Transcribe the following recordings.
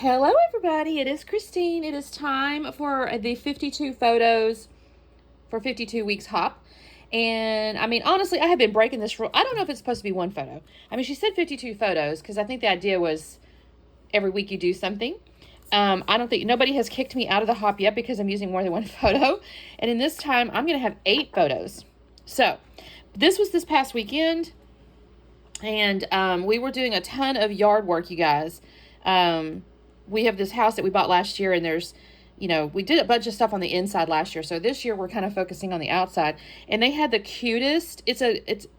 Hello everybody, it is Christine. It is time for the 52 photos for 52 weeks hop. And I mean, honestly, I have been breaking this rule. I don't know if it's supposed to be one photo. I mean, she said 52 photos because I think the idea was every week you do something. I don't think nobody has kicked me out of the hop yet because I'm using more than one photo. And in this time, I'm going to have 8 photos. So this was this past weekend. And we were doing a ton of yard work, you guys. We have this house that we bought last year, and there's, we did a bunch of stuff on the inside last year. So this year we're kind of focusing on the outside. And they had the cutest, it's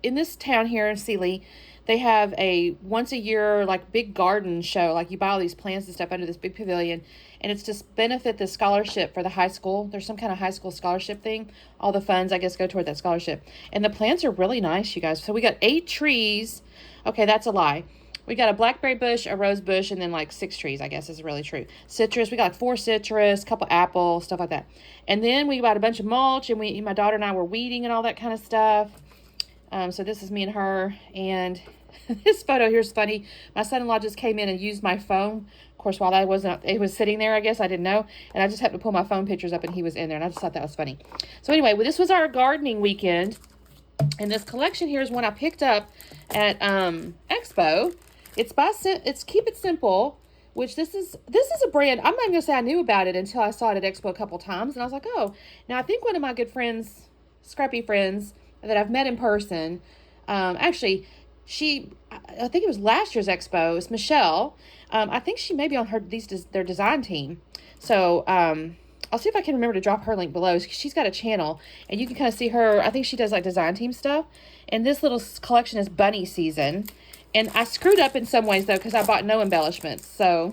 in this town here in Sealy, they have a once a year, like, big garden show. Like, you buy all these plants and stuff under this big pavilion, and it's to benefit the scholarship for the high school. There's some kind of high school scholarship thing. All the funds, I guess, go toward that scholarship. And the plants are really nice, you guys. So we got 8 trees. Okay, that's a lie. We got a blackberry bush, a rose bush, and then like 6 trees, I guess is really true. Citrus, we got like 4 citrus, a couple apple, stuff like that. And then we bought a bunch of mulch, and my daughter and I were weeding and all that kind of stuff. So this is me and her. And this photo here is funny. My son-in-law just came in and used my phone. Of course, while it was sitting there, I guess, I didn't know. And I just happened to pull my phone pictures up, and he was in there. And I just thought that was funny. So anyway, this was our gardening weekend. And this collection here is one I picked up at Expo. It's Keep It Simple, which this is a brand. I'm not even going to say I knew about it until I saw it at Expo a couple times. And I was like, oh. Now, I think one of my good friends, scrappy friends, that I've met in person, actually, I think it was last year's Expo. It's Michelle. I think she may be on their design team. So, I'll see if I can remember to drop her link below. She's got a channel, and you can kind of see her. I think she does like design team stuff. And this little collection is bunny season. And I screwed up in some ways, though, because I bought no embellishments. So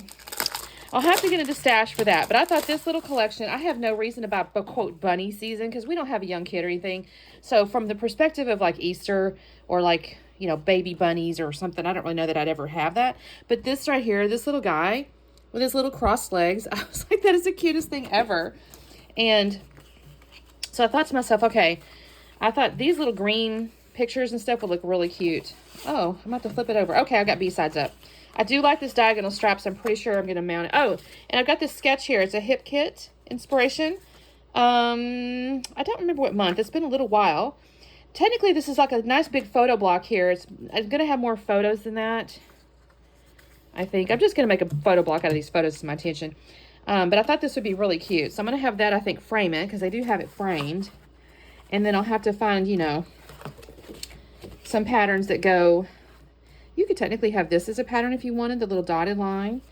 I'll have to get into stash for that. But I thought this little collection, I have no reason about, quote, bunny season, because we don't have a young kid or anything. So from the perspective of like Easter or like, baby bunnies or something, I don't really know that I'd ever have that. But this right here, this little guy with his little crossed legs, I was like, that is the cutest thing ever. And so I thought to myself, okay, I thought these little green pictures and stuff would look really cute. Oh, I'm about to flip it over. Okay, I got B-sides up. I do like this diagonal straps. I'm pretty sure I'm going to mount it. Oh, and I've got this sketch here. It's a hip kit inspiration. I don't remember what month. It's been a little while. Technically, this is like a nice big photo block here. I'm going to have more photos than that, I think. I'm just going to make a photo block out of these photos to my attention. But I thought this would be really cute. So I'm going to have that, I think, frame it, because they do have it framed. And then I'll have to find, some patterns that go. You could technically have this as a pattern if you wanted, the little dotted line.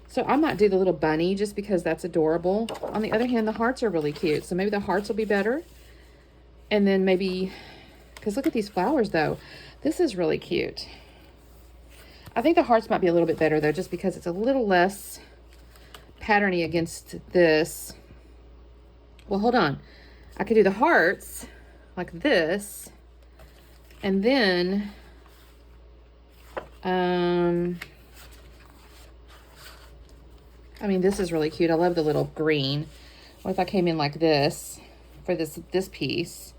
So I might do the little bunny just because that's adorable. On the other hand, the hearts are really cute. So maybe the hearts will be better. And then maybe, because look at these flowers though. This is really cute. I think the hearts might be a little bit better though, just because it's a little less patterny against this. Well, hold on. I could do the hearts like this. And then, I mean, this is really cute. I love the little green. What if I came in like this for this piece?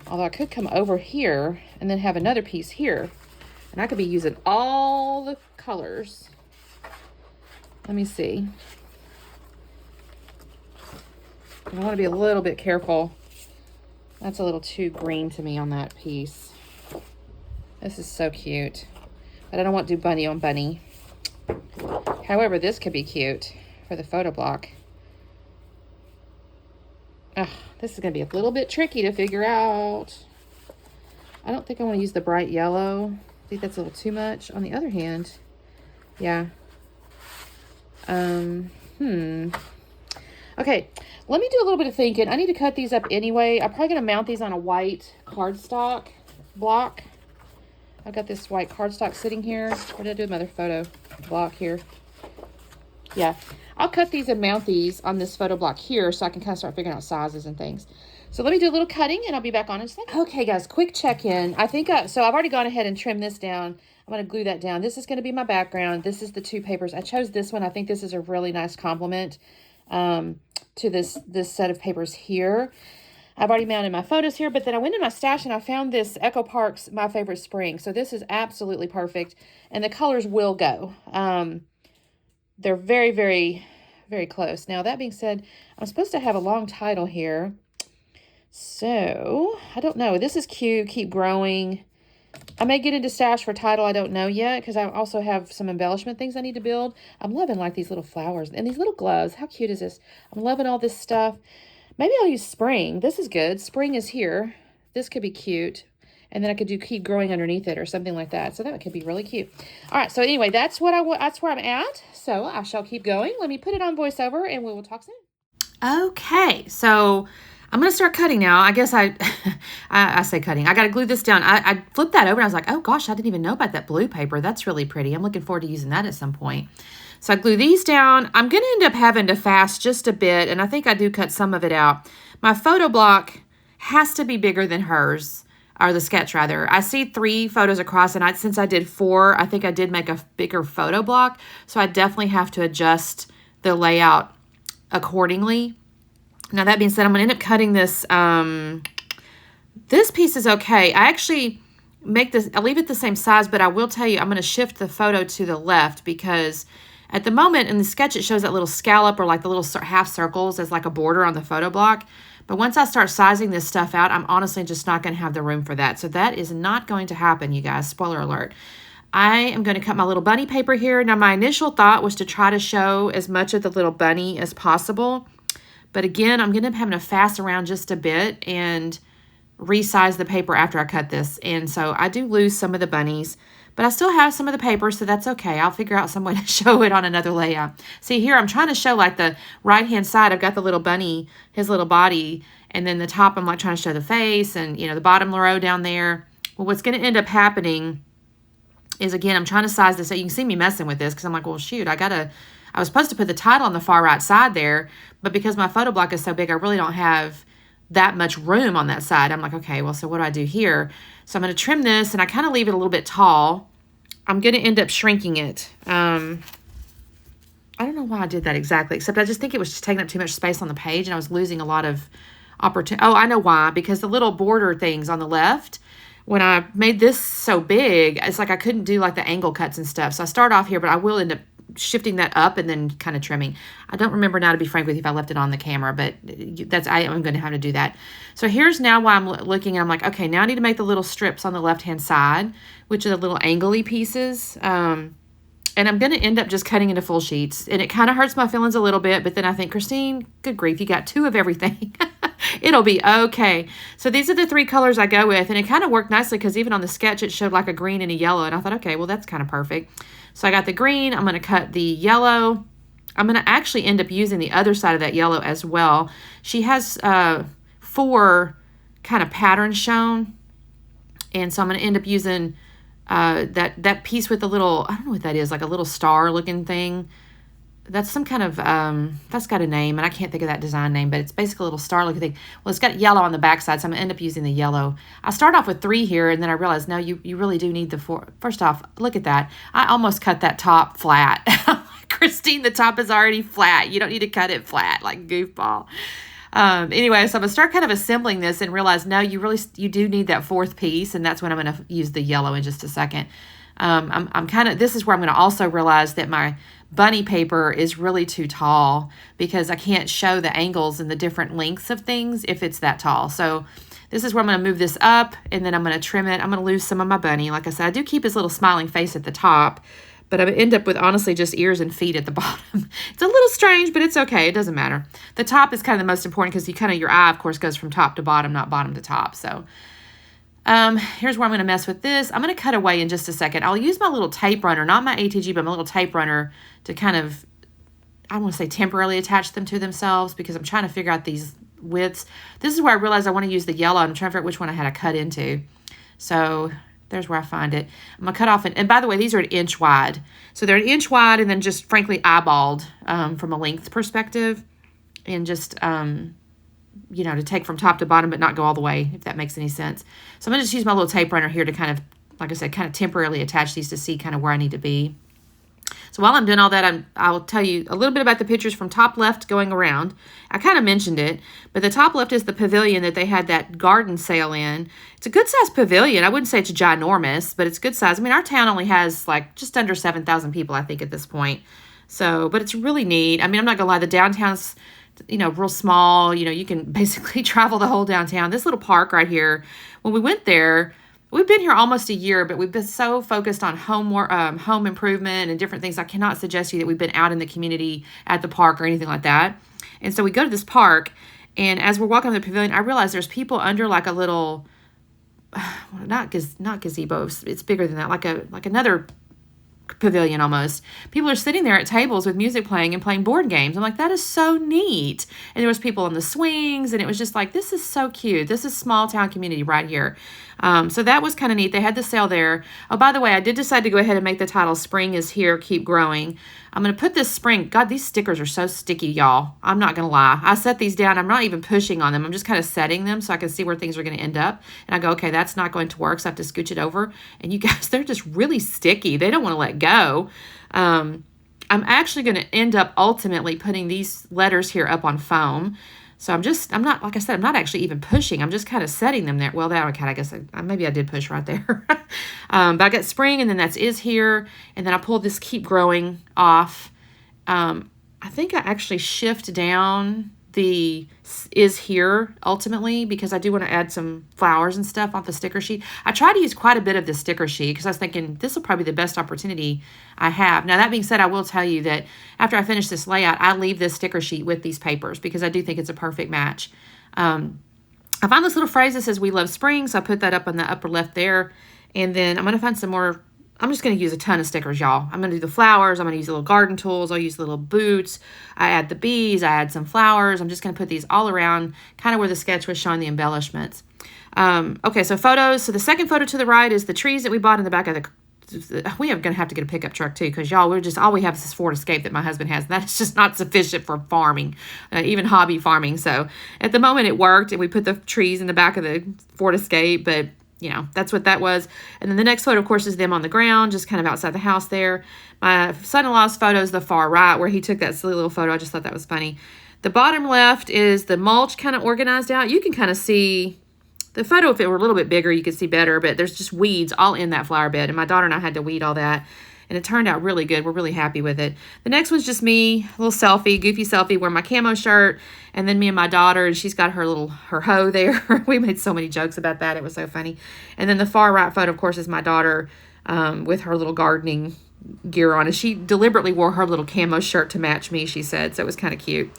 Although I could come over here and then have another piece here. And I could be using all the colors. Let me see. I want to be a little bit careful. That's a little too green to me on that piece. This is so cute. But I don't want to do bunny on bunny. However, this could be cute for the photo block. This is going to be a little bit tricky to figure out. I don't think I want to use the bright yellow. I think that's a little too much. On the other hand, yeah. Okay, let me do a little bit of thinking. I need to cut these up anyway. I'm probably going to mount these on a white cardstock block. I've got this white cardstock sitting here. Where did I do another photo block here? Yeah, I'll cut these and mount these on this photo block here so I can kind of start figuring out sizes and things. So let me do a little cutting and I'll be back on in a second. Okay, guys, quick check-in. So I've already gone ahead and trimmed this down. I'm going to glue that down. This is going to be my background. This is the 2 papers. I chose this one. I think this is a really nice complement to this set of papers here. I've already mounted my photos here, but then I went in my stash and I found this Echo Park's My Favorite Spring. So this is absolutely perfect, and the colors will go. they're very, very, very close. Now, that being said, I'm supposed to have a long title here. So, I don't know. This is cute. Keep growing. I may get into stash for title. I don't know yet because I also have some embellishment things I need to build. I'm loving like these little flowers and these little gloves. How cute is this? I'm loving all this stuff. Maybe I'll use spring. This is good. Spring is here. This could be cute. And then I could do keep growing underneath it or something like that. So that could be really cute. All right. So anyway, that's what that's where I'm at. So I shall keep going. Let me put it on voiceover and we will talk soon. Okay. So I'm going to start cutting now. I guess I say cutting. I got to glue this down. I flipped that over and I was like, oh gosh, I didn't even know about that blue paper. That's really pretty. I'm looking forward to using that at some point. So I glue these down. I'm going to end up having to fast just a bit, and I think I do cut some of it out. My photo block has to be bigger than hers, or the sketch rather. I see 3 photos across, and since I did 4, I think I did make a bigger photo block, so I definitely have to adjust the layout accordingly. Now, that being said, I'm going to end up cutting this. This piece is okay. I actually I leave it the same size, but I will tell you, I'm going to shift the photo to the left because at the moment in the sketch, it shows that little scallop or like the little half circles as like a border on the photo block. But once I start sizing this stuff out, I'm honestly just not going to have the room for that. So that is not going to happen, you guys. Spoiler alert. I am going to cut my little bunny paper here. Now, my initial thought was to try to show as much of the little bunny as possible. But again, I'm going to have to fast around just a bit and resize the paper after I cut this. And so I do lose some of the bunnies. But I still have some of the paper, so that's okay. I'll figure out some way to show it on another layout. See, here I'm trying to show like the right-hand side. I've got the little bunny, his little body, and then the top I'm like trying to show the face and, you know, the bottom row down there. Well, what's going to end up happening is, again, I'm trying to size this out. You can see me messing with this because I'm like, well, shoot, I was supposed to put the title on the far right side there, but because my photo block is so big, I really don't have that much room on that side. I'm like, okay, well, so what do I do here? So I'm going to trim this, and I kind of leave it a little bit tall. I'm going to end up shrinking it. I don't know why I did that exactly, except I just think it was just taking up too much space on the page, and I was losing a lot of opportunity. Oh, I know why. Because the little border things on the left, when I made this so big, it's like I couldn't do like the angle cuts and stuff. So I start off here, but I will end up shifting that up and then kind of trimming. I don't remember now, to be frank with you, if I left it on the camera, but I'm going to have to do that. So here's now why I'm looking, and I'm like, okay, now I need to make the little strips on the left-hand side, which are the little angly pieces. And I'm going to end up just cutting into full sheets. And it kind of hurts my feelings a little bit, but then I think, Christine, good grief, you got 2 of everything. It'll be okay. So these are the 3 colors I go with, and it kind of worked nicely because even on the sketch, it showed like a green and a yellow, and I thought, okay, well, that's kind of perfect. So I got the green. I'm going to cut the yellow. I'm going to actually end up using the other side of that yellow as well. She has 4 kind of patterns shown, and so I'm going to end up using that piece with the little, I don't know what that is, like a little star looking thing. That's some kind of, that's got a name, and I can't think of that design name, but it's basically a little star-looking thing. Well, it's got yellow on the backside, so I'm going to end up using the yellow. I start off with 3 here, and then I realized, no, you really do need the 4. First off, look at that. I almost cut that top flat. Christine, the top is already flat. You don't need to cut it flat, like goofball. Anyway, so I'm going to start kind of assembling this and realize, no, you do need that 4th piece, and that's when I'm going to use the yellow in just a second. This is where I'm going to also realize that my bunny paper is really too tall because I can't show the angles and the different lengths of things if it's that tall. So this is where I'm going to move this up, and then I'm going to trim it. I'm going to lose some of my bunny. Like I said, I do keep his little smiling face at the top, but I end up with honestly just ears and feet at the bottom. It's a little strange, but it's okay. It doesn't matter. The top is kind of the most important because your eye, of course, goes from top to bottom, not bottom to top. So here's where I'm going to mess with this. I'm going to cut away in just a second. I'll use my little tape runner, not my ATG, but my little tape runner to kind of, I don't want to say temporarily attach them to themselves because I'm trying to figure out these widths. This is where I realized I want to use the yellow. I'm trying to figure out which one I had to cut into. So there's where I find it. I'm going to cut off, and by the way, these are 1 inch wide. So they're 1 inch wide and then just frankly eyeballed from a length perspective, and just, to take from top to bottom but not go all the way, if that makes any sense. So I'm going to just use my little tape runner here to kind of, like I said, kind of temporarily attach these to see kind of where I need to be. So while I'm doing all that, I'll tell you a little bit about the pictures from top left going around. I kind of mentioned it, but the top left is the pavilion that they had that garden sale in. It's a good-sized pavilion. I wouldn't say it's ginormous, but it's good size. I mean, our town only has like just under 7,000 people, I think, at this point. So, but it's really neat. I mean, I'm not gonna lie, the downtown's, real small. You can basically travel the whole downtown. This little park right here, when we went there, we've been here almost a year, but we've been so focused on home improvement and different things. I cannot suggest to you that we've been out in the community at the park or anything like that. And so we go to this park, and as we're walking to the pavilion, I realize there's people under like a little, not gazebo. It's bigger than that, like another pavilion almost. People are sitting there at tables with music playing and playing board games. I'm like, that is so neat. And there was people on the swings, and it was just like, this is so cute. This is small town community right here. So that was kind of neat. They had the sale there. Oh, by the way, I did decide to go ahead and make the title Spring is Here, Keep Growing. I'm going to put this spring. God, these stickers are so sticky, y'all. I'm not going to lie. I set these down. I'm not even pushing on them. I'm just kind of setting them so I can see where things are going to end up. And I go, okay, that's not going to work, so I have to scooch it over. And you guys, they're just really sticky. They don't want to let go. I'm actually going to end up ultimately putting these letters here up on foam. So I'm not, like I said, I'm not actually even pushing. I'm just kind of setting them there. Well, I guess maybe I did push right there. But I got spring, and then that's is here. And then I pulled this keep growing off. I think I actually shift down the is here ultimately, because I do want to add some flowers and stuff off the sticker sheet. I try to use quite a bit of the sticker sheet because I was thinking this will probably be the best opportunity I have. Now, that being said, I will tell you that after I finish this layout, I leave this sticker sheet with these papers because I do think it's a perfect match. I found this little phrase that says "We love spring," so I put that up on the upper left there. And then I'm going to find some more. I'm just going to use a ton of stickers, y'all. I'm going to do the flowers. I'm going to use the little garden tools. I'll use the little boots. I add the bees. I add some flowers. I'm just going to put these all around, kind of where the sketch was showing the embellishments. Okay, so photos. So the second photo to the right is the trees that we bought in the back of the... We are going to have to get a pickup truck, too, because, y'all, all we have is this Ford Escape that my husband has. And that's just not sufficient for farming, even hobby farming. So at the moment it worked, and we put the trees in the back of the Ford Escape, but... that's what that was. And then the next photo, of course, is them on the ground, just kind of outside the house there. My son-in-law's photo is the far right, where he took that silly little photo. I just thought that was funny. The bottom left is the mulch kind of organized out. You can kind of see the photo. If it were a little bit bigger, you could see better, but there's just weeds all in that flower bed. And my daughter and I had to weed all that. And it turned out really good. We're really happy with it. The next one's just me, a little selfie, goofy selfie, wearing my camo shirt. And then me and my daughter, and she's got her hoe there. We made so many jokes about that. It was so funny. And then the far right photo, of course, is my daughter with her little gardening gear on. And she deliberately wore her little camo shirt to match me, she said. So it was kind of cute.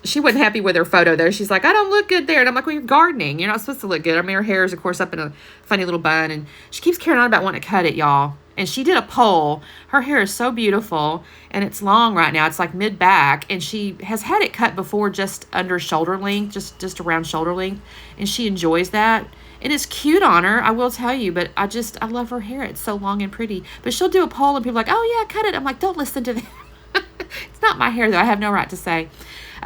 She wasn't happy with her photo there. She's like, I don't look good there. And I'm like, well, you're gardening. You're not supposed to look good. I mean, her hair is, of course, up in a funny little bun. And she keeps carrying on about wanting to cut it, y'all. And she did a poll. Her hair is so beautiful. And it's long right now. It's like mid-back. And she has had it cut before just under shoulder length, just around shoulder length. And she enjoys that. And it's cute on her, I will tell you. But I love her hair. It's so long and pretty. But she'll do a poll and people are like, oh, yeah, cut it. I'm like, don't listen to that. It's not my hair, though. I have no right to say.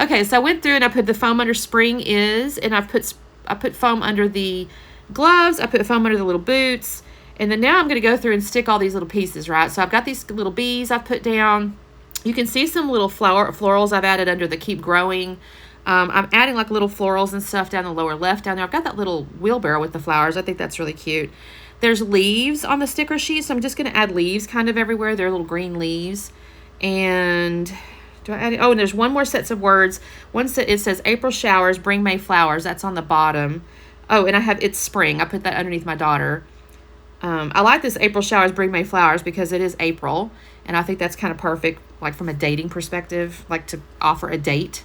Okay, so I went through and I put the foam under spring is, and I put foam under the gloves. I put foam under the little boots. And then now I'm going to go through and stick all these little pieces, right? So I've got these little bees I've put down. You can see some little florals I've added under the keep growing. I'm adding like little florals and stuff down the lower left down there. I've got that little wheelbarrow with the flowers. I think that's really cute. There's leaves on the sticker sheet, so I'm just going to add leaves kind of everywhere. They're little green leaves. And... do I add it? Oh, and there's one more set of words. It says April showers, bring May flowers. That's on the bottom. Oh, and I have it's spring. I put that underneath my daughter. I like this April showers, bring May flowers because it is April. And I think that's kind of perfect, like from a dating perspective, like to offer a date.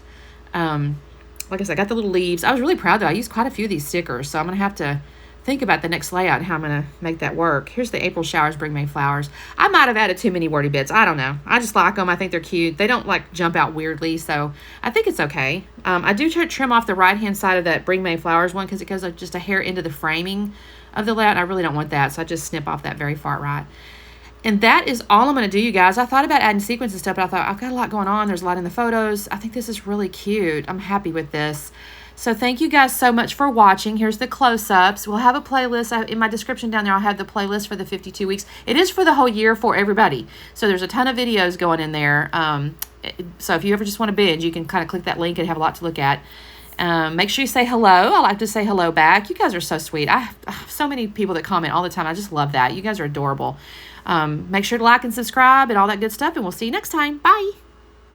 Like I said, I got the little leaves. I was really proud, though. I used quite a few of these stickers, so I'm going to have to think about the next layout and how I'm going to make that work. Here's the April showers, bring May flowers. I might have added too many wordy bits. I don't know. I just like them. I think they're cute. They don't like jump out weirdly, so I think it's okay. I do try to trim off the right-hand side of that bring May flowers one because it goes like just a hair into the framing of the layout, and I really don't want that, so I just snip off that very far right. And that is all I'm going to do, you guys. I thought about adding sequins and stuff, but I thought, I've got a lot going on. There's a lot in the photos. I think this is really cute. I'm happy with this. So thank you guys so much for watching. Here's the close-ups. We'll have a playlist. In my description down there, I'll have the playlist for the 52 weeks. It is for the whole year for everybody. So there's a ton of videos going in there. So if you ever just want to binge, you can kind of click that link and have a lot to look at. Make sure you say hello. I like to say hello back. You guys are so sweet. I have so many people that comment all the time. I just love that. You guys are adorable. Make sure to like and subscribe and all that good stuff, and we'll see you next time. Bye.